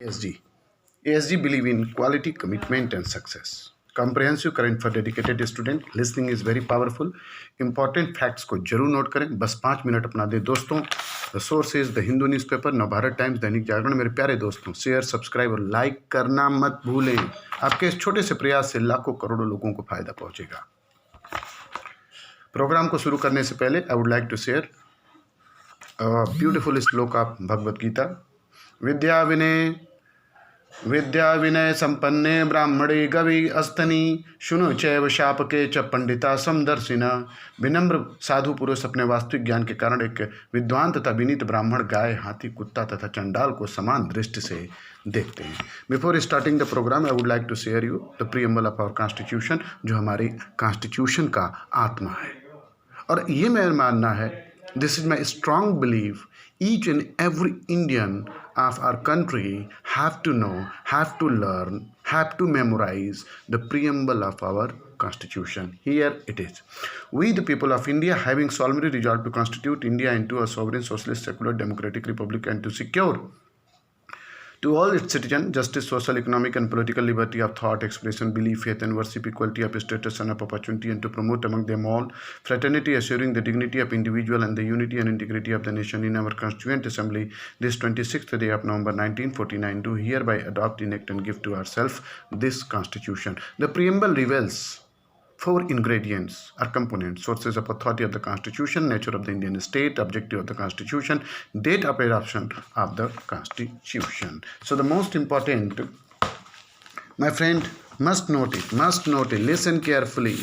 ASG. ASG believe in quality, commitment, and success. Comprehensive current for dedicated student. Listening is very powerful. Important facts को जरूर note करें. बस 5 minute अपना दे दोस्तों. The source is the Hindu newspaper, Navbharat times, Dainik Jagran. मेरे प्यारे दोस्तों, शेयर, सब्सक्राइब और लाइक करना मत भूलें. आपके इस छोटे से प्रयास से लाखों करोड़ों लोगों को फायदा पहुंचेगा. प्रोग्राम को शुरू करने से पहले I would like to share beautiful shloka of Bhagavad Gita. विद्या विनय संपन्ने ब्राह्मणे गवि अस्तनी शुनु चैव शापके च पंडिता समदर्शिना. विनम्र साधु पुरुष अपने वास्तविक ज्ञान के कारण एक विद्वान तथा विनीत ब्राह्मण गाय, हाथी, कुत्ता तथा चंडाल को समान दृष्टि से देखते हैं. Before starting the programme I would like to share you the preamble of our constitution, जो हमारे कॉन्स्टिट्यूशन का आत्मा है. और ये मेरा मानना है, this is my strong believe, each and every Indian of our country have to know, have to learn, have to memorize the preamble of our constitution. Here it is. We the people of India, having solemnly resolved to constitute India into a sovereign, socialist, secular, democratic republic, and to secure to all its citizens justice, social, economic, and political liberty of thought, expression, belief, faith, and worship, equality of status and of opportunity, and to promote among them all fraternity, assuring the dignity of individual and the unity and integrity of the nation. In our Constituent Assembly, this 26th day of November 1949, do hereby adopt, enact, and give to ourselves this Constitution. The preamble reveals 4 ingredients or components: sources of authority of the Constitution, nature of the Indian state, objective of the Constitution, date of adoption of the Constitution. So the most important, my friend, must note it, listen carefully.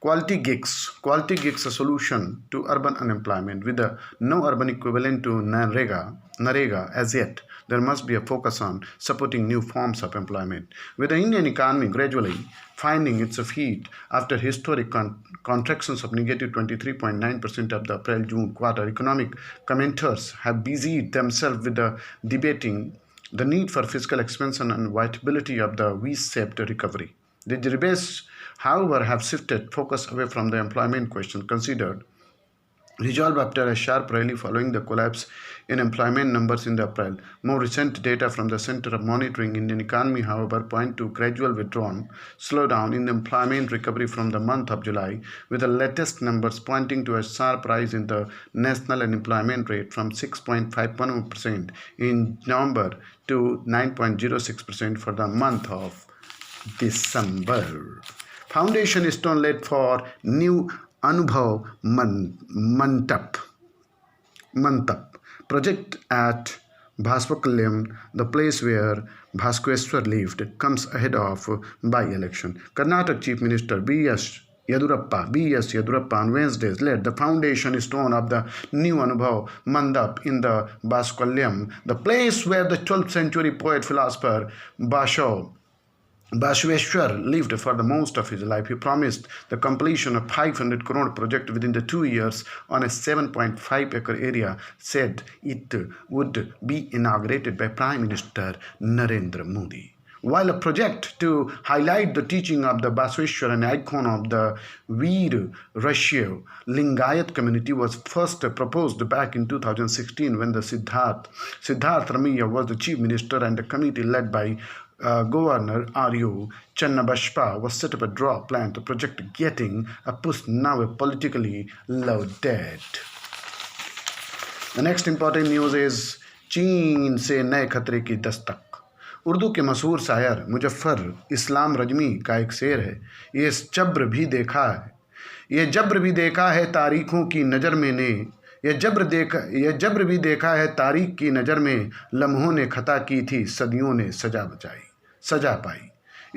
Quality gigs a solution to urban unemployment with no urban equivalent to Narega as yet. There must be a focus on supporting new forms of employment. With the Indian economy gradually finding its feet after historic contractions of negative 23.9% of the April-June quarter, economic commenters have busied themselves with debating the need for fiscal expansion and viability of the V-shaped recovery. The debates, however, have shifted focus away from the employment question, considered resolved after a sharp rally following the collapse in employment numbers in the April. More recent data from the Center of Monitoring Indian Economy, however, point to gradual slowdown in the employment recovery from the month of July, with the latest numbers pointing to a sharp rise in the national unemployment rate from 6.51% in November to 9.06% for the month of December. Foundation stone laid for new Anubhav Mantap project at Bhaswakalyam, the place where Bhaskeshwar lived, comes ahead of by-election. Karnataka Chief Minister B.S. Yadurappa on Wednesday laid the foundation stone of the new Anubhav Mandap in the Bhaskeshwar, the place where the 12th century poet philosopher Bashveshwar lived for the most of his life. He promised the completion of 500 crore project within the 2 years on a 7.5 acre area, said it would be inaugurated by Prime Minister Narendra Modi. While a project to highlight the teaching of the Basveshwar, an icon of the Veer Rashio Lingayat community, was first proposed back in 2016 when the Siddharth Ramaiah was the chief minister, and the committee led by Governor R.U. Channabashpa was set up a draw plan to project getting a push, now a politically loaded. The next important news is चीन से नए खतरे की दस्तक. उर्दू के मशहूर शायर मुजफ्फर इस्लाम रजमी का एक शेर है, ये जब्र भी देखा है तारीखों की नज़र में ने, ये जब्र भी देखा है तारीख की नज़र में, लम्हों ने खता की थी, सदियों ने सजा पाई.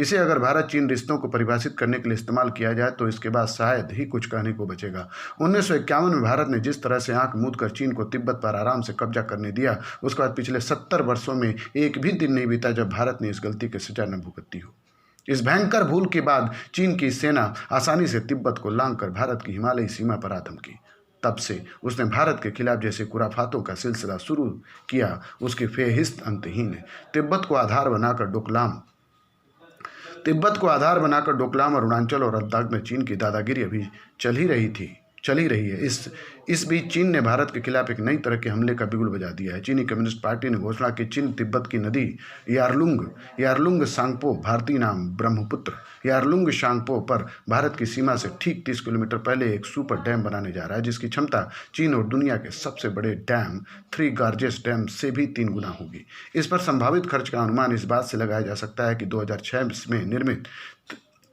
इसे अगर भारत चीन रिश्तों को परिभाषित करने के लिए इस्तेमाल किया जाए तो इसके बाद शायद ही कुछ कहने को बचेगा. 1951 में भारत ने जिस तरह से आंख मूंद कर चीन को तिब्बत पर आराम से कब्जा करने दिया, उसके बाद पिछले 70 वर्षों में एक भी दिन नहीं बीता जब भारत ने इस गलती की सजा न भुगती हो. इस भयंकर भूल के बाद चीन की सेना आसानी से तिब्बत को लांघकर भारत की हिमालयी सीमा पर आ धमकी. तब से उसने भारत के खिलाफ जैसे कुराफातों का सिलसिला शुरू किया, उसकी फेहिस्त अंतहीन है. तिब्बत को आधार बनाकर डोकलाम और अरुणाचल और लद्दाख में चीन की दादागिरी अभी चल चल ही रही है। इस बीच चीन ने भारत के खिलाफ एक नई तरह के हमले का बिगुल बजा दिया है। चीनी कम्युनिस्ट पार्टी ने घोषणा की चीन तिब्बत की नदी यारलुंग सांगपो, भारतीय नाम ब्रह्मपुत्र यारलुंग सांगपो पर भारत की सीमा से ठीक 30 किलोमीटर पहले एक सुपर डैम बनाने जा रहा है, जिसकी क्षमता चीन और दुनिया के सबसे बड़े डैम थ्री गॉर्जेस डैम से भी 3 गुना होगी। इस पर संभावित खर्च का अनुमान इस बात से लगाया जा सकता है कि 2006 में निर्मित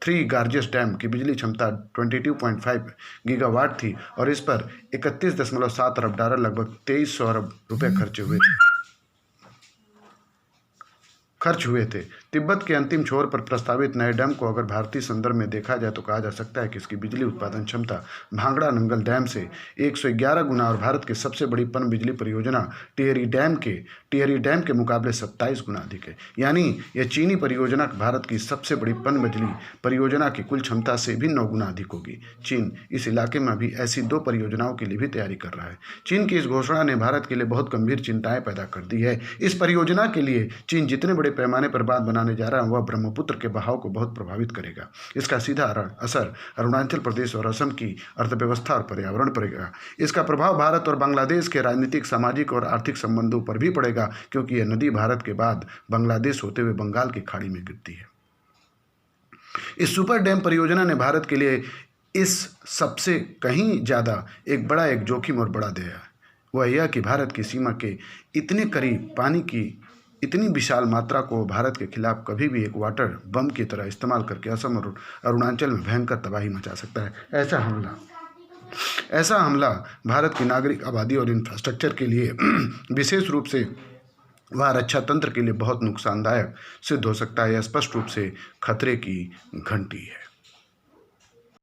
थ्री गॉर्जेस डैम की बिजली क्षमता 22.5 गीगावाट थी और इस पर 31.7 अरब डॉलर लगभग 2300 अरब रुपए खर्च हुए थे। तिब्बत के अंतिम छोर पर प्रस्तावित नए डैम को अगर भारतीय संदर्भ में देखा जाए तो कहा जा सकता है कि इसकी बिजली उत्पादन क्षमता भांगड़ा नंगल डैम से 111 गुना और भारत की सबसे बड़ी पन बिजली परियोजना टिहरी डैम के मुकाबले 27 गुना अधिक है। यानी यह चीनी परियोजना भारत की सबसे बड़ी पन बिजली परियोजना की कुल क्षमता से भी 9 गुना अधिक होगी। चीन इस इलाके में भी ऐसी 2 परियोजनाओं के लिए भी तैयारी कर रहा है। चीन की इस घोषणा ने भारत के लिए बहुत गंभीर चिंताएं पैदा कर दी है। इस परियोजना के लिए चीन जितने बड़े पैमाने पर बात बनाने जा रहा है वह ब्रह्मपुत्र के बहाव को बहुत प्रभावित करेगा। इसका सीधा असर अरुणाचल प्रदेश और असम की अर्थव्यवस्था और पर्यावरण पड़ेगा। इसका प्रभाव भारत और बांग्लादेश के राजनीतिक, सामाजिक और आर्थिक संबंधों पर भी पड़ेगा, क्योंकि यह नदी भारत के बाद बांग्लादेश होते हुए बंगाल की खाड़ी में गिरती है। इस सुपर डैम परियोजना ने भारत के लिए इस सबसे कहीं ज़्यादा एक जोखिम और बड़ा दिया। वह यह कि भारत की सीमा के इतने करीब पानी की इतनी विशाल मात्रा को भारत के खिलाफ कभी भी एक वाटर बम की तरह इस्तेमाल करके असम और अरुणाचल में भयंकर तबाही मचा सकता है। ऐसा हमला भारत की नागरिक आबादी और इंफ्रास्ट्रक्चर के लिए विशेष रूप से वह रक्षा तंत्र के लिए बहुत नुकसानदायक सिद्ध हो सकता है। यह स्पष्ट रूप से खतरे की घंटी है।